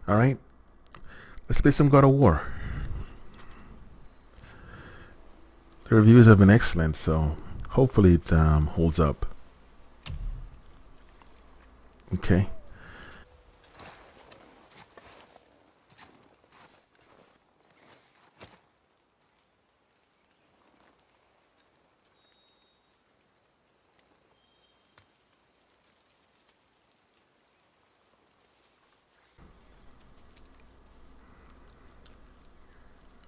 All right, let's play some God of War. The reviews have been excellent, so hopefully it holds up. Okay.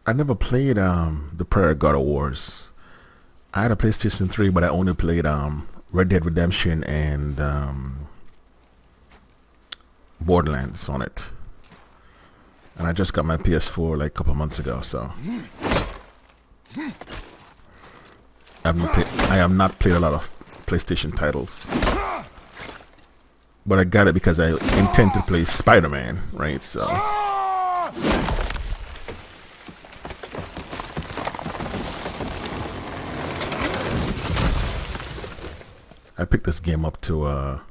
I never played the prior God of Wars. I had a PlayStation 3, but I only played Red Dead Redemption and Borderlands on it. And I just got my PS4 like a couple months ago, so I have not played a lot of PlayStation titles. But I got it because I intend to play Spider-Man, right? So I picked this game up to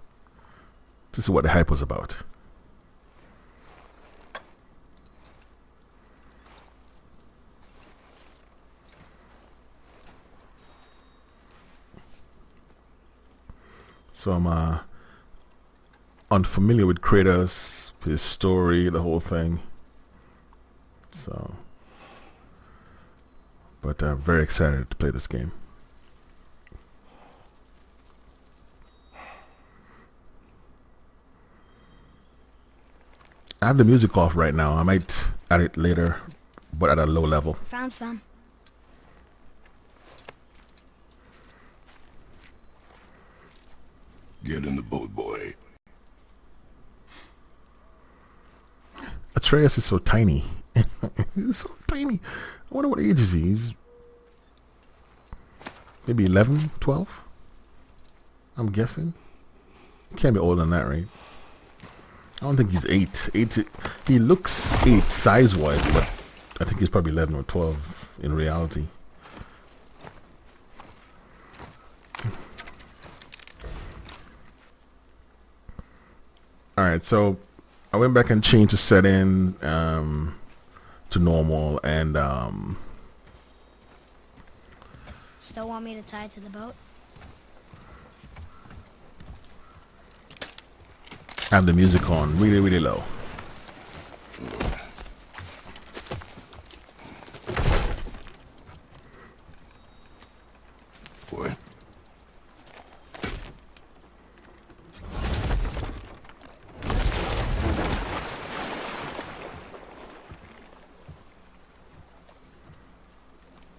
see what the hype was about. So I'm unfamiliar with Kratos, his story, the whole thing. So, but I'm very excited to play this game. I have the music off right now. I might add it later, but at a low level. Found some. Get in the boat, boy. Atreus is so tiny. He's so tiny. I wonder what age is he? He's maybe 11, 12? I'm guessing. He can't be older than that, right? I don't think he's 8. He looks 8 size-wise, but I think he's probably 11 or 12 in reality. Alright, so I went back and changed the setting to normal, and Still want me to tie it to the boat? have the music on really, really low. Boy.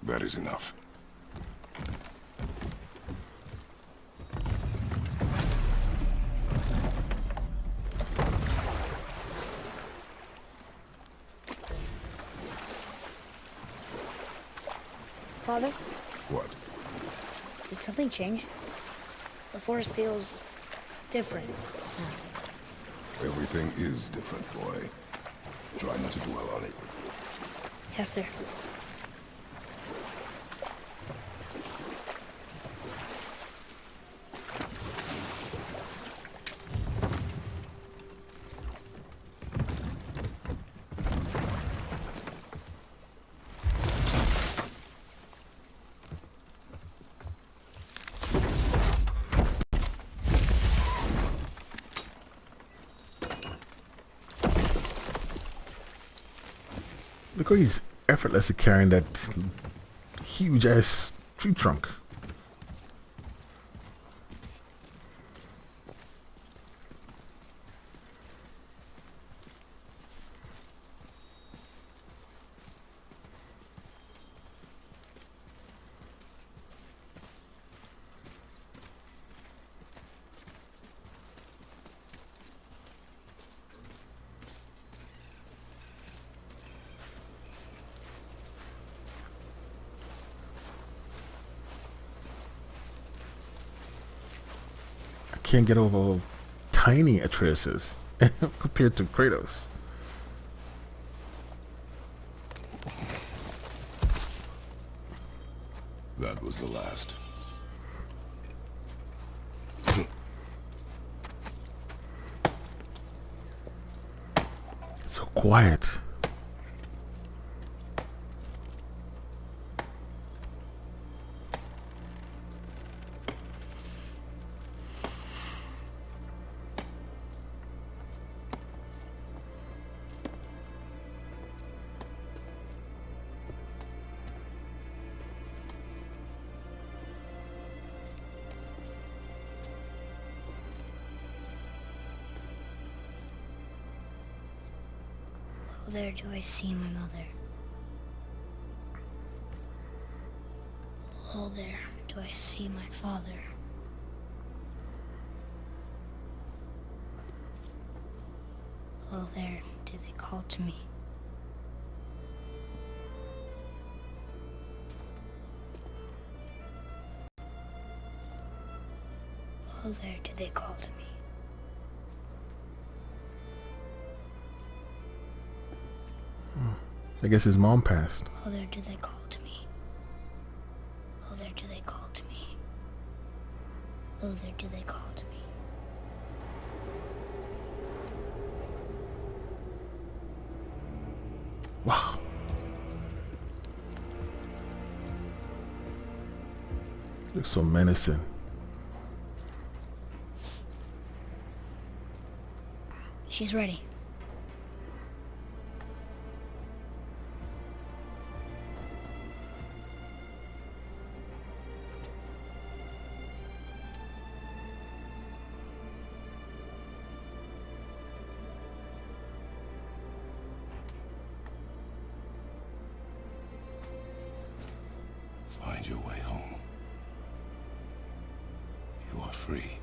That is enough. Father, What? did something change? The forest feels different. Everything is different, boy. Try not to dwell on it. Yes, sir. Look how he's effortlessly carrying that huge ass tree trunk. Can't get over how tiny Atreus is compared to Kratos. That was the last. So quiet. Oh, there do I see my mother. Oh, there do I see my father. Oh, there do they call to me. Oh, there do they call to me. I guess his mom passed. Oh, there do they call to me. Oh, there do they call to me. Oh, there do they call to me. Wow. Looks so menacing. She's ready. Find your way home. You are free.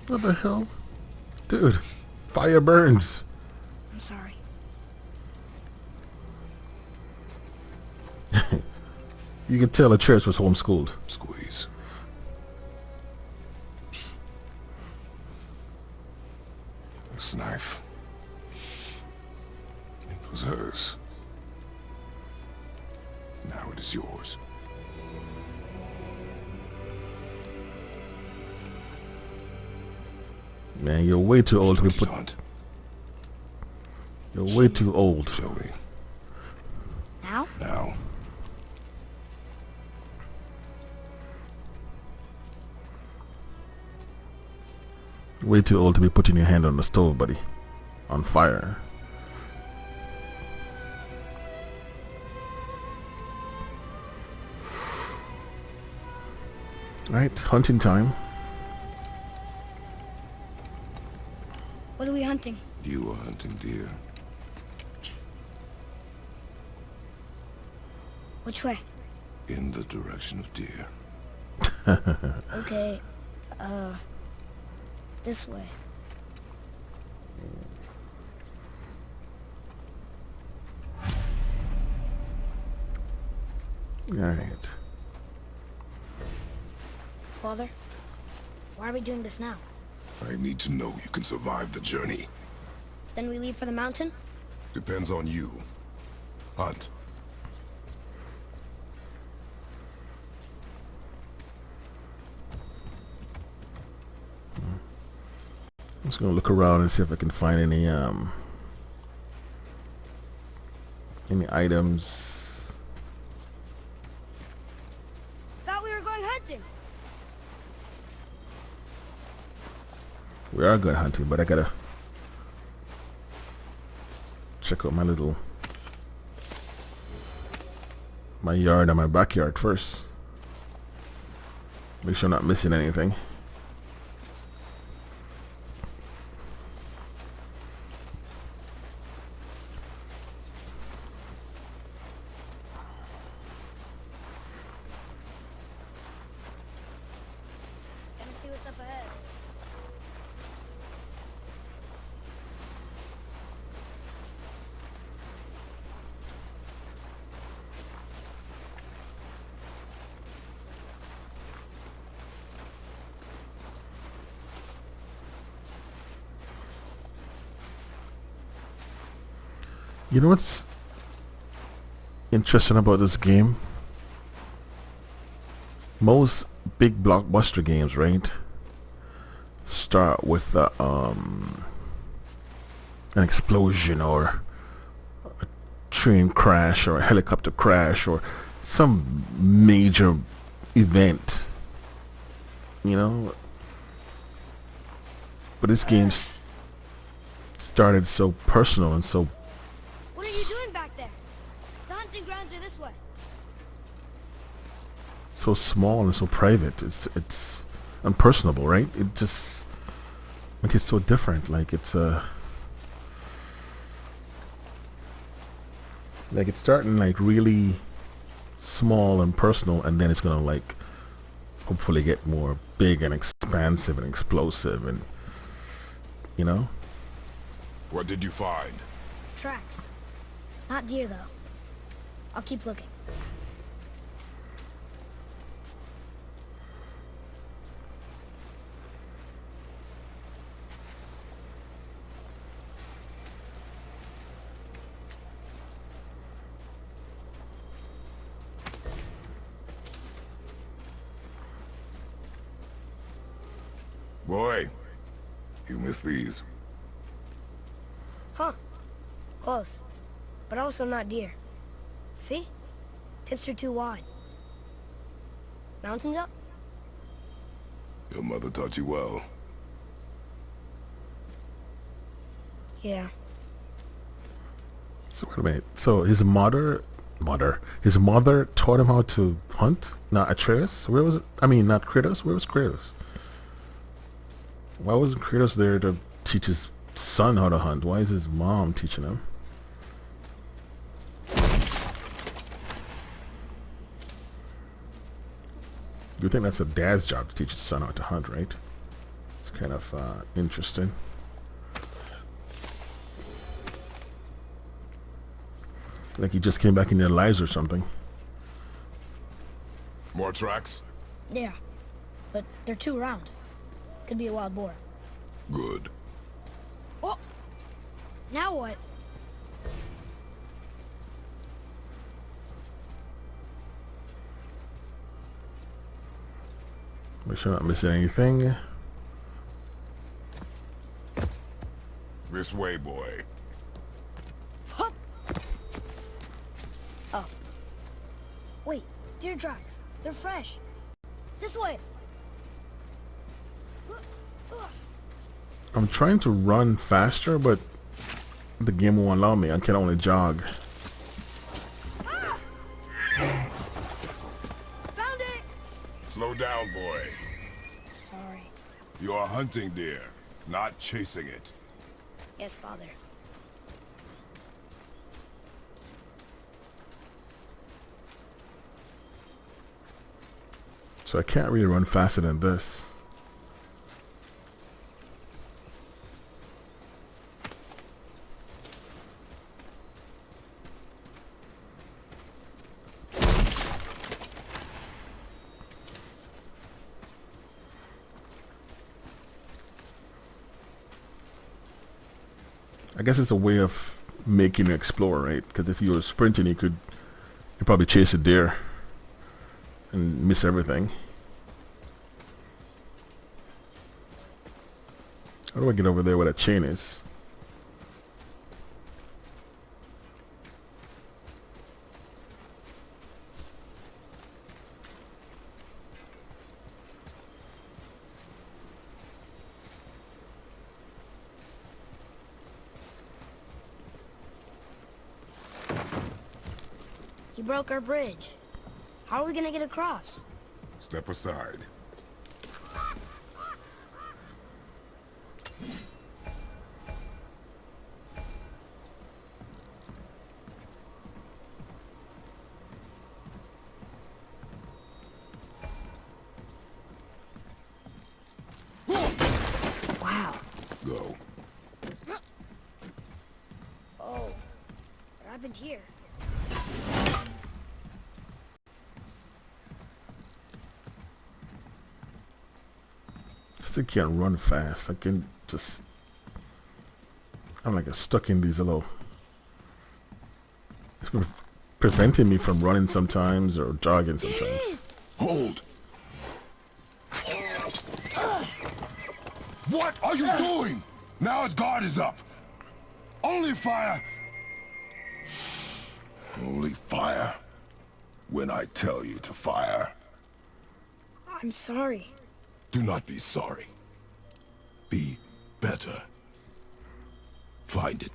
What the hell? Dude, fire burns. I'm sorry. You could tell the church was homeschooled. Squeeze. This knife. It was hers. Now it is yours. Man, you're way too old to be put. Hunt. You're way too old. Show me. Now? Now. Way too old to be putting your hand on the stove, buddy. On fire. Right, hunting time. What are we hunting? You are hunting deer. Which way? In the direction of deer. Okay, this way. Alright. Father, why are we doing this now? I need to know you can survive the journey. Then we leave for the mountain? Depends on you. Hunt. I'm just gonna look around and see if I can find any items. Thought we were going hunting. We are good hunting, but I gotta check out my yard and my backyard first. Make sure I'm not missing anything. Gonna see what's up ahead. You know what's interesting about this game? Most big blockbuster games, right, start with an explosion or a train crash or a helicopter crash or some major event, you know. But this game started so personal and so What are you doing back there? The hunting grounds are this way. small and so private. It's unpersonable, right? It just like it's so different. Like it's like it's starting like really small and personal, and then it's gonna like hopefully get more big and expansive and explosive, and you know. What did you find? Tracks. Not deer, though. I'll keep looking. Boy, you missed these. Huh. Close. But also not deer. See? Tips are too wide. Mountains up? Your mother taught you well. Yeah. So wait a minute. So his mother taught him how to hunt. Not Atreus. Where was it? I mean, not Kratos. Where was Kratos? Why wasn't Kratos there to teach his son how to hunt? Why is his mom teaching him? You think that's a dad's job to teach his son how to hunt, right? It's kind of interesting. Like he just came back in their lives or something. More tracks? Yeah. But they're too round. Could be a wild boar. Good. Oh! Now what? Make sure I'm not missing anything. This way, boy. Hup! Oh. Wait, deer tracks. They're fresh. This way. I'm trying to run faster, but the game won't allow me. I can only jog. Ah! Found it! Slow down, boy. Sorry. You are hunting deer, not chasing it. Yes, Father. So I can't really run faster than this. I guess it's a way of making you explore, right? Because if you were sprinting, you'd probably chase a deer and miss everything. How do I get over there where that chain is? broke our bridge. How are we gonna get across? Step aside. Wow. Go. Oh, what happened here? I still can't run fast. I can just... I'm like stuck in these little... It's preventing me from running sometimes or jogging sometimes. Hold! What are you doing? Now his guard is up. Only fire. Only fire. When I tell you to fire. I'm sorry. Do not be sorry. Be better. Find it.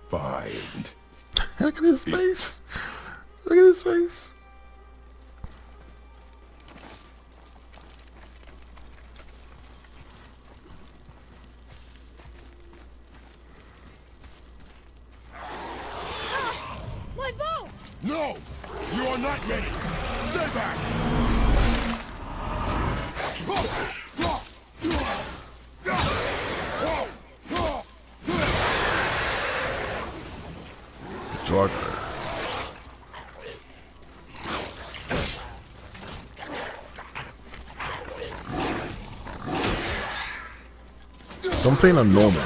Find. Look at his face. Look at his face. My bow! No! You are not ready! Stay back! Jordan. So I'm playing on normal.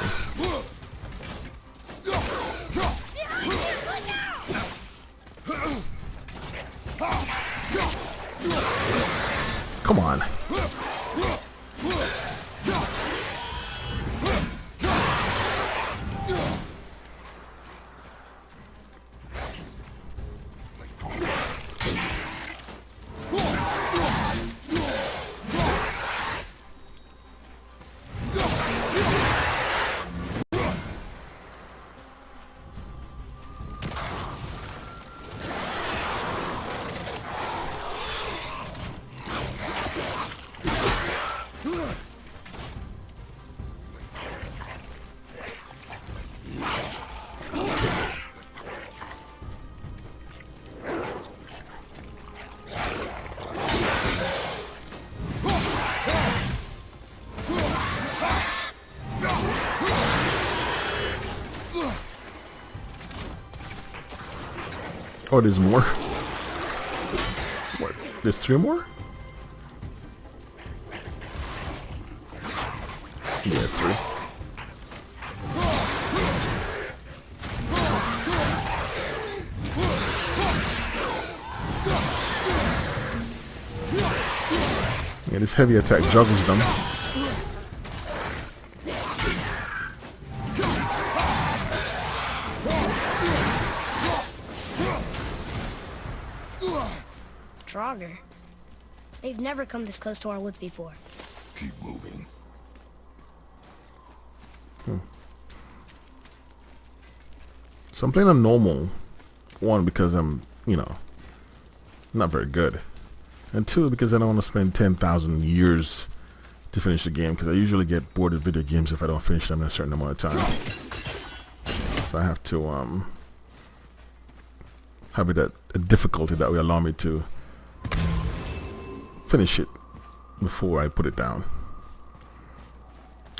Come on. Oh, there's more? What? There's 3 more? Yeah, 3. Yeah, this heavy attack juggles them. Draugr. They've never come this close to our woods before. Keep moving. So I'm playing on normal. 1, because I'm, not very good. And 2, because I don't want to spend 10,000 years to finish the game, because I usually get bored of video games if I don't finish them in a certain amount of time. So I have to have it at a difficulty that will allow me to finish it before I put it down.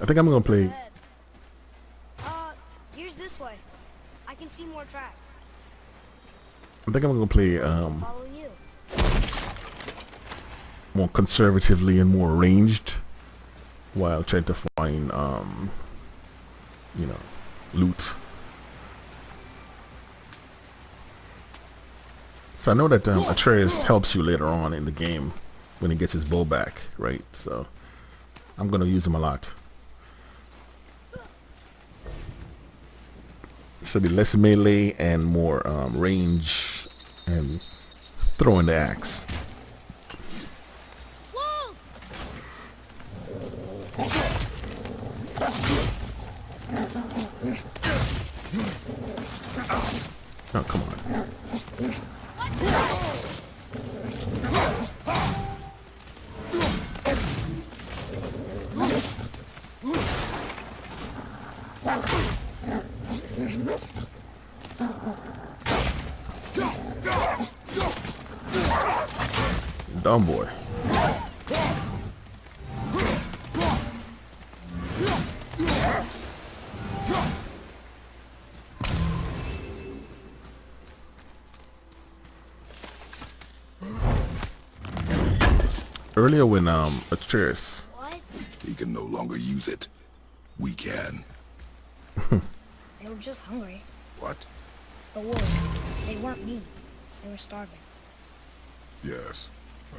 I think I'm gonna play. Here's this way. I can see more tracks. I think I'm gonna play Follow you. more conservatively and more ranged, while trying to find loot. So I know that Atreus helps you later on in the game when he gets his bow back, right? So I'm gonna use him a lot. Should be less melee and more range and throwing the axe. Oh, come on. Dumb boy. Earlier when Atreus, What? He can no longer use it. We can. They were just hungry. What? The wolves. They weren't meat. They were starving. Yes,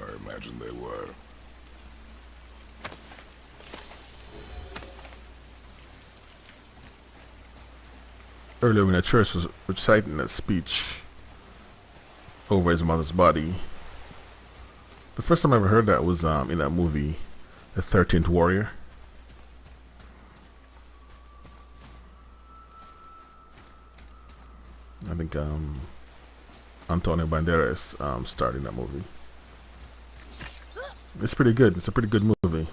I imagine they were. earlier when Atreus was reciting that speech over his mother's body, the first time I ever heard that was in that movie, The 13th Warrior. I think Antonio Banderas starred in that movie. It's pretty good. It's a pretty good movie.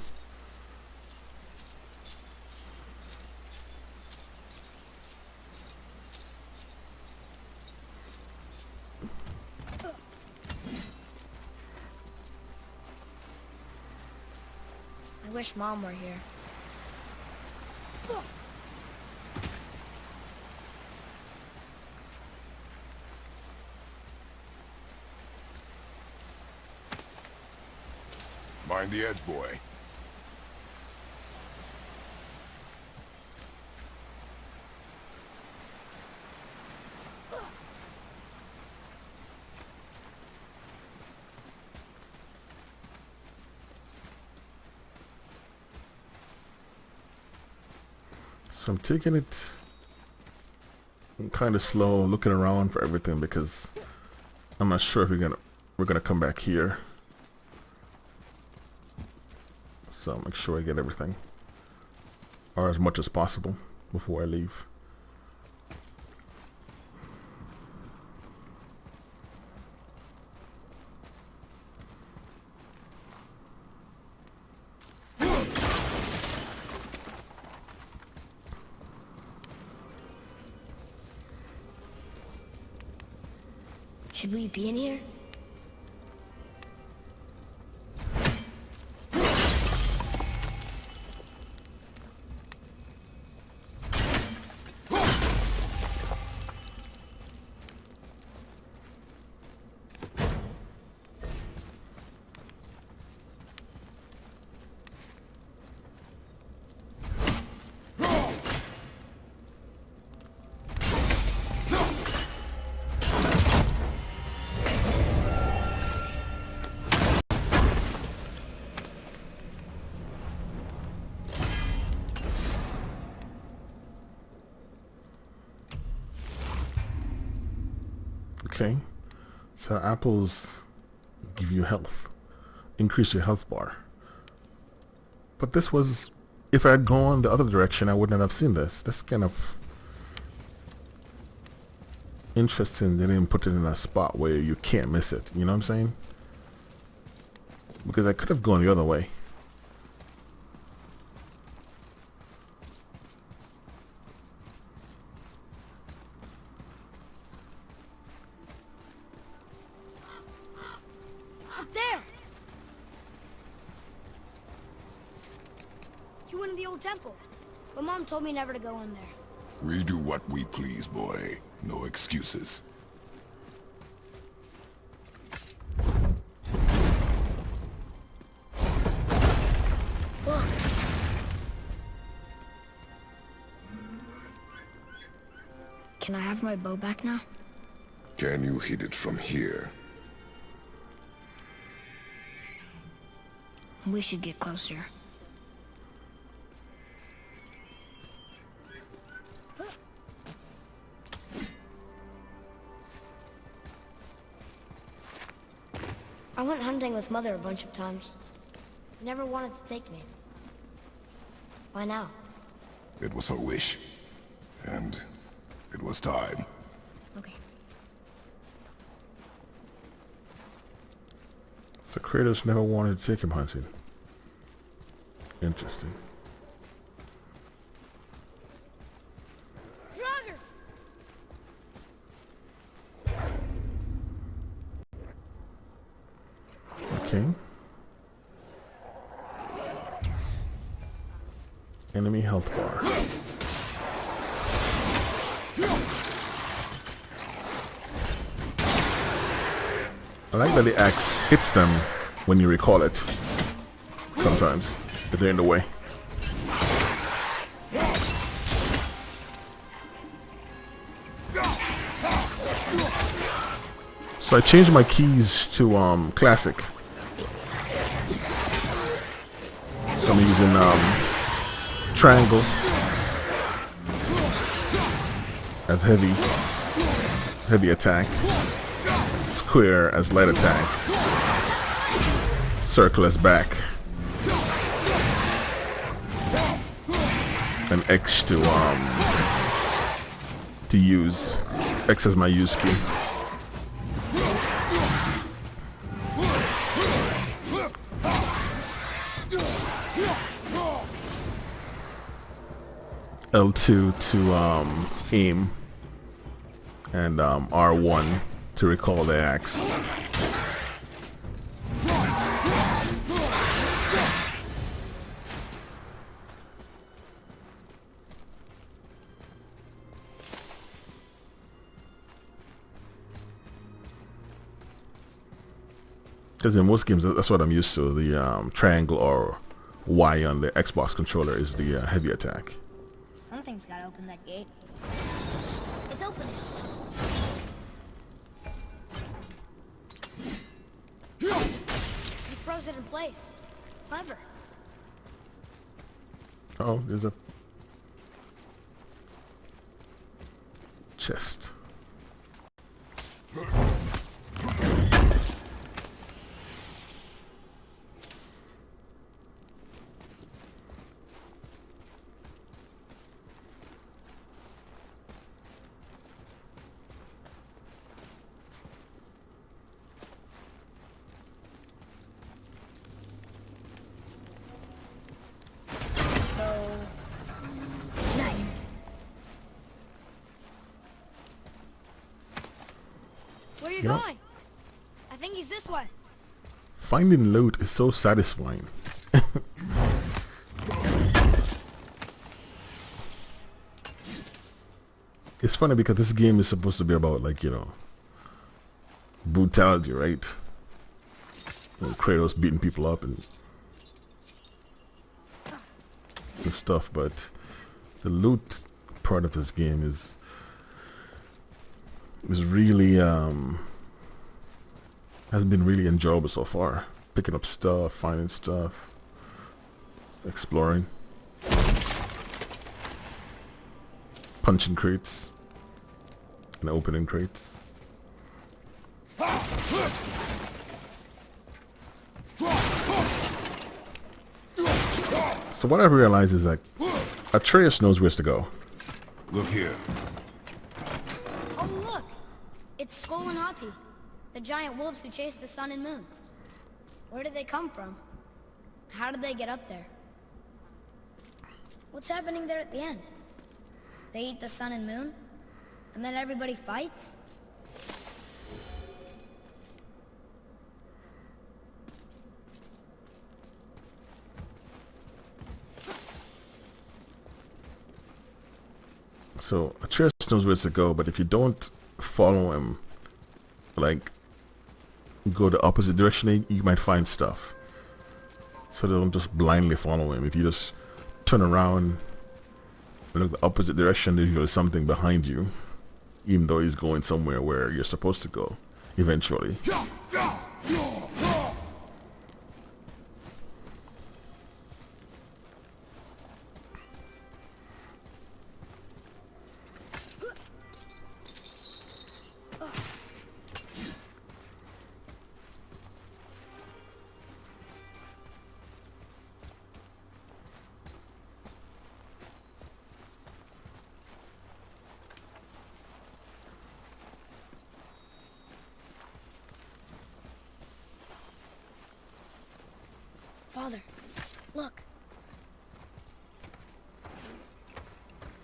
I wish Mom were here. Mind the edge, boy. So I'm taking it kind of slow, looking around for everything because I'm not sure if we're gonna come back here. So I'll make sure I get everything, or as much as possible, before I leave. Should we be in here? Okay, so apples give you health, increase your health bar. But this was, if I had gone the other direction, I wouldn't have seen this. That's kind of interesting. They didn't put it in a spot where you can't miss it. You know what I'm saying? Because I could have gone the other way. Up there! You went in the old temple. But Mom told me never to go in there. We do what we please, boy. No excuses. Look! Can I have my bow back now? Can you hit it from here? We should get closer. I went hunting with Mother a bunch of times. Never wanted to take me. Why now? It was her wish. And it was time. Okay. So Kratos never wanted to take him hunting. Interesting. Draugr! Okay. Enemy health bar. I like that the axe hits them when you recall it. Sometimes, if they're in the way. So I changed my keys to classic. So I'm using triangle as heavy attack, square as light attack, circle as back, and X to use. X as my use key. L2 to aim, and R1 to recall the axe. Because in most games, that's what I'm used to. The triangle or Y on the Xbox controller is the heavy attack. Something's gotta open that gate. It's opening. He froze it in place. Clever. Oh, there's a chest. Nice. Where are you Yeah. going? I think he's this way. Finding loot is so satisfying. It's funny because this game is supposed to be about, like, you know, brutality, right? You know, Kratos beating people up and stuff, but the loot part of this game is really has been really enjoyable so far. Picking up stuff, finding stuff, exploring, punching crates and opening crates. So what I've realized is that Atreus knows where to go. Look here. Oh, look! It's Skull and Hati, the giant wolves who chased the sun and moon. Where did they come from? How did they get up there? What's happening there at the end? They eat the sun and moon? And then everybody fights? So Atreus knows where to go, but if you don't follow him, like, go the opposite direction, you might find stuff. So don't just blindly follow him. If you just turn around and look the opposite direction, there's usually something behind you, even though he's going somewhere where you're supposed to go eventually. Father, look.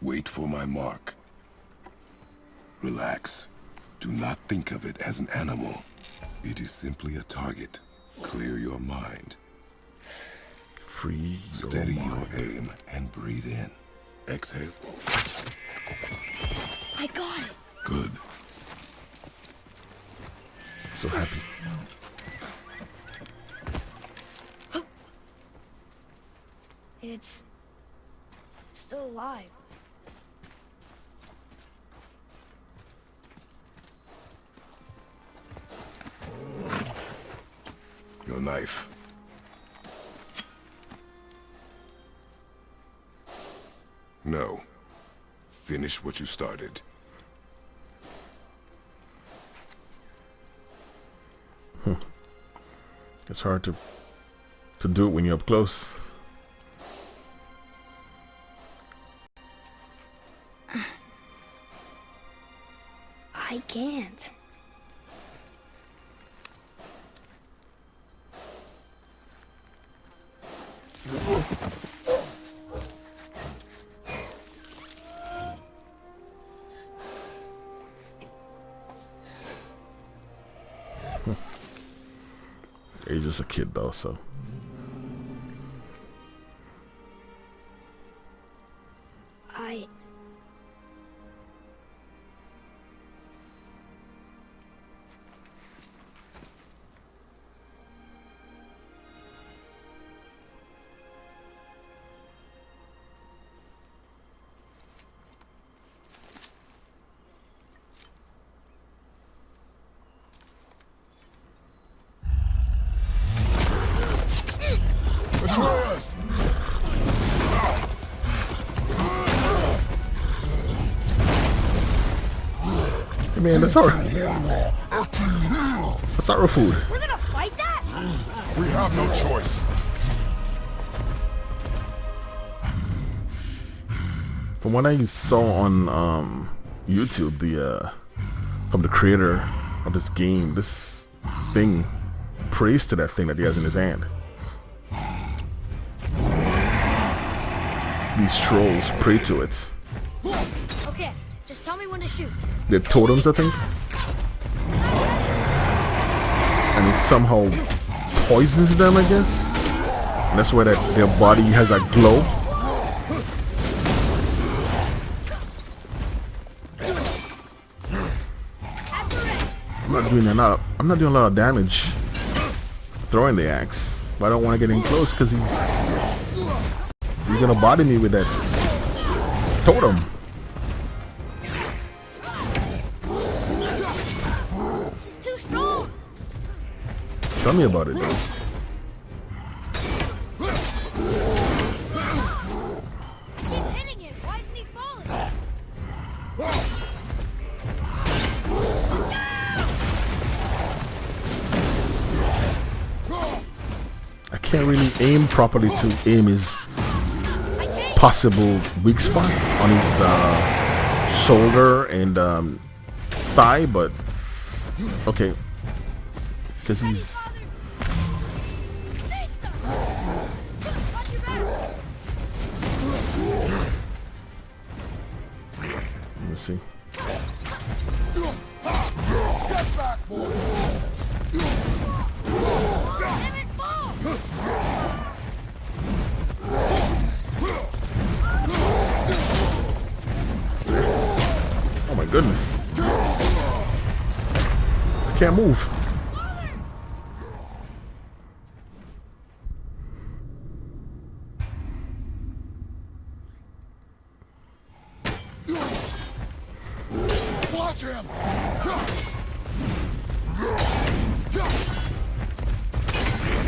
Wait for my mark. Relax. Do not think of it as an animal. It is simply a target. Clear your mind. Free your Steady mind. your aim and breathe in. Exhale. I got it. Good. So happy. It's still alive. Your knife. No. Finish what you started. It's hard to do it when you're up close. I can't. He's just a kid though, so. I... Atreus! Hey man, that's our food. We're gonna fight that? We have no choice. From what I saw on YouTube, from the creator of this game, this thing prays to that thing that he has in his hand. These trolls pray to it. Okay, just tell me when to shoot. They're totems, I think. And it somehow poisons them, I guess. And that's why their body has that glow. I'm not doing a lot of damage throwing the axe, but I don't want to get in close because he's gonna body me with that totem. He's too strong. Tell me about it, though. Keep hitting him. Why isn't he falling? I can't really aim properly to aim his possible weak spots on his shoulder and thigh, but okay, because he's let me see. Oh my goodness. I can't move. Watch him!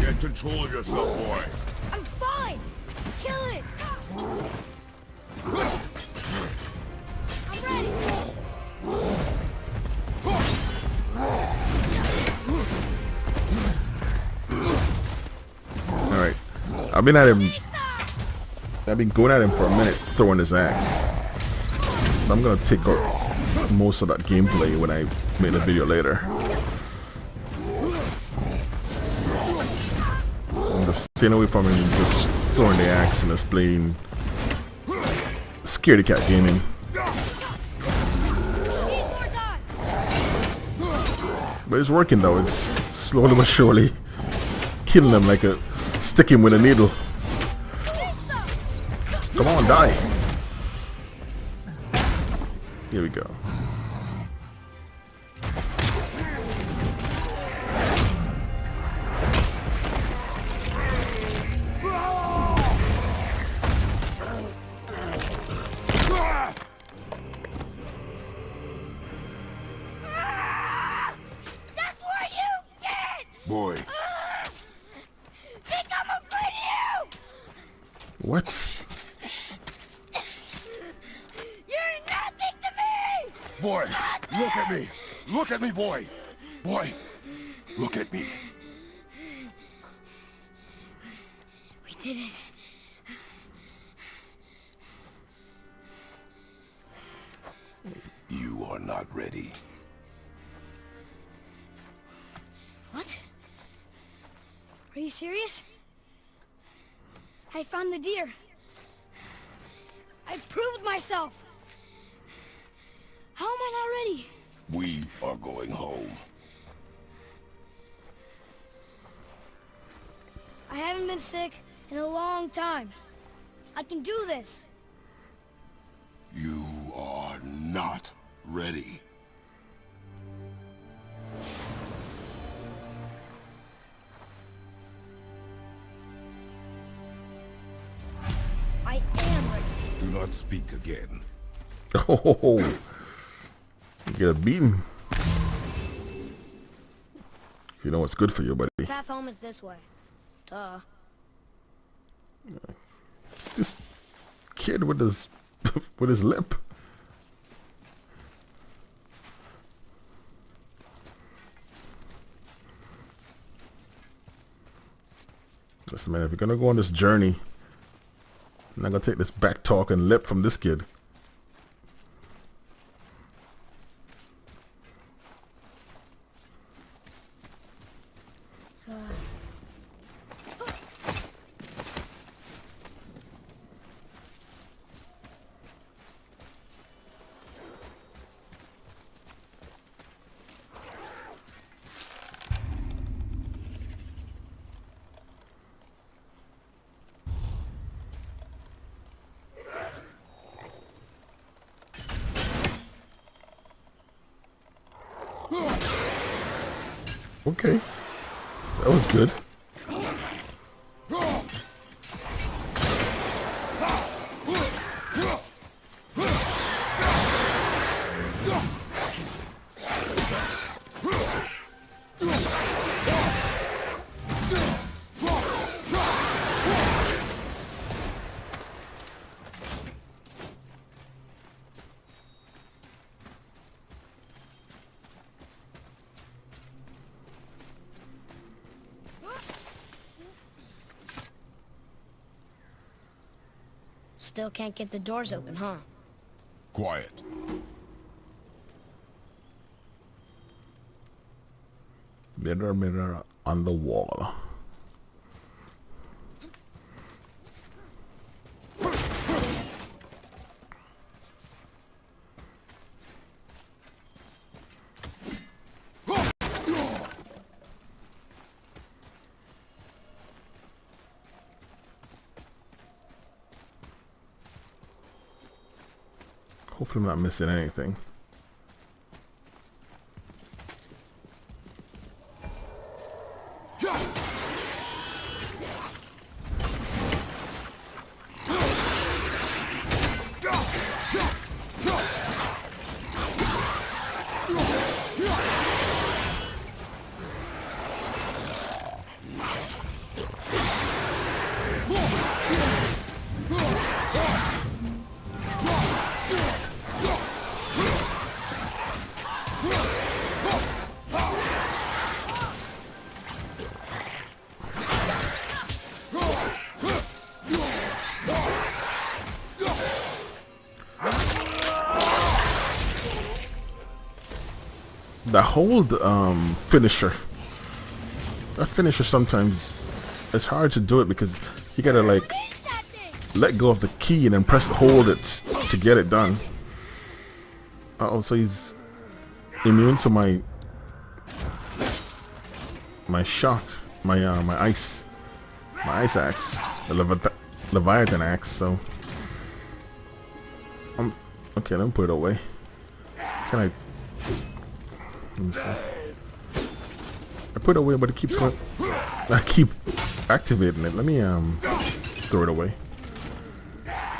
Get control of yourself, boy. I'm fine. Kill it. I'm ready. Alright. I've been going at him for a minute throwing his axe. So I'm gonna take out most of that gameplay when I make the video later. I'm just staying away from him and just throwing the axe and just playing scaredy cat gaming. But it's working though. It's slowly but surely killing him like a stick him with a needle. Come on, die. Here we go. Boy. Think I'm afraid of you! What? You're nothing to me! Boy, look at me. Look at me, boy. Boy, look at me. We did it. You are not ready. What? Are you serious? I found the deer. I proved myself. How am I not ready? We are going home. I haven't been sick in a long time. I can do this. You are not ready. I am ready. Do not speak again. Oh, you get a beating. You know what's good for you, buddy. The path home is this way. Duh. This kid with his with his lip. Listen, man, if you're gonna go on this journey, I'm not gonna take this back talk and lip from this kid. Okay, that was good. Still can't get the doors open, huh? Quiet. Mirror, mirror on the wall. Hopefully I'm not missing anything. The hold finisher. That finisher sometimes it's hard to do it because you gotta like let go of the key and then hold it to get it done. Oh, so he's immune to my shot, my ice axe, the Leviathan axe. So okay, let me put it away. Can I? Let me see. I put it away, but it keeps going. I keep activating it. Let me throw it away.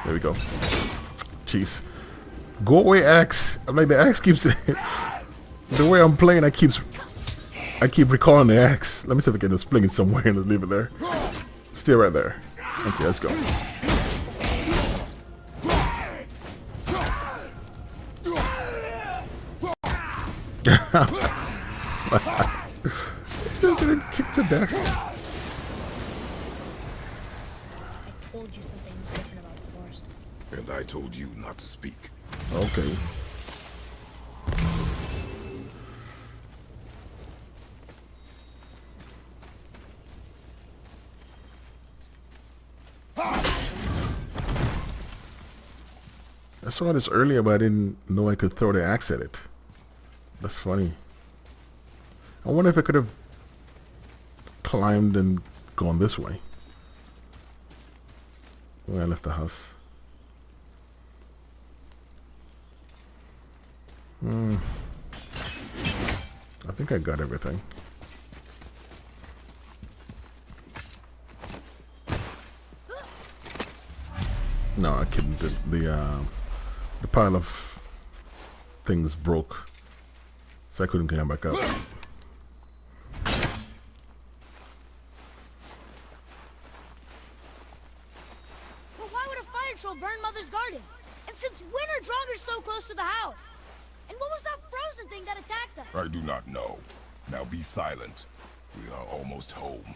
There we go. Jeez. Go away, axe. I'm like, the axe keeps the way I'm playing, I keep recalling the axe. Let me see if I can just fling it somewhere and just leave it there. Stay right there. Okay, let's go. He's getting kicked to death. I told you something was different about the forest. And I told you not to speak. Okay. I saw this earlier, but I didn't know I could throw the axe at it. That's funny. I wonder if I could have climbed and gone this way when I left the house. I think I got everything. No, I couldn't. The pile of things broke, so I couldn't climb back up. But why would a fire troll burn Mother's garden? And since when are Draugr so close to the house? And what was that frozen thing that attacked us? I do not know. Now be silent. We are almost home.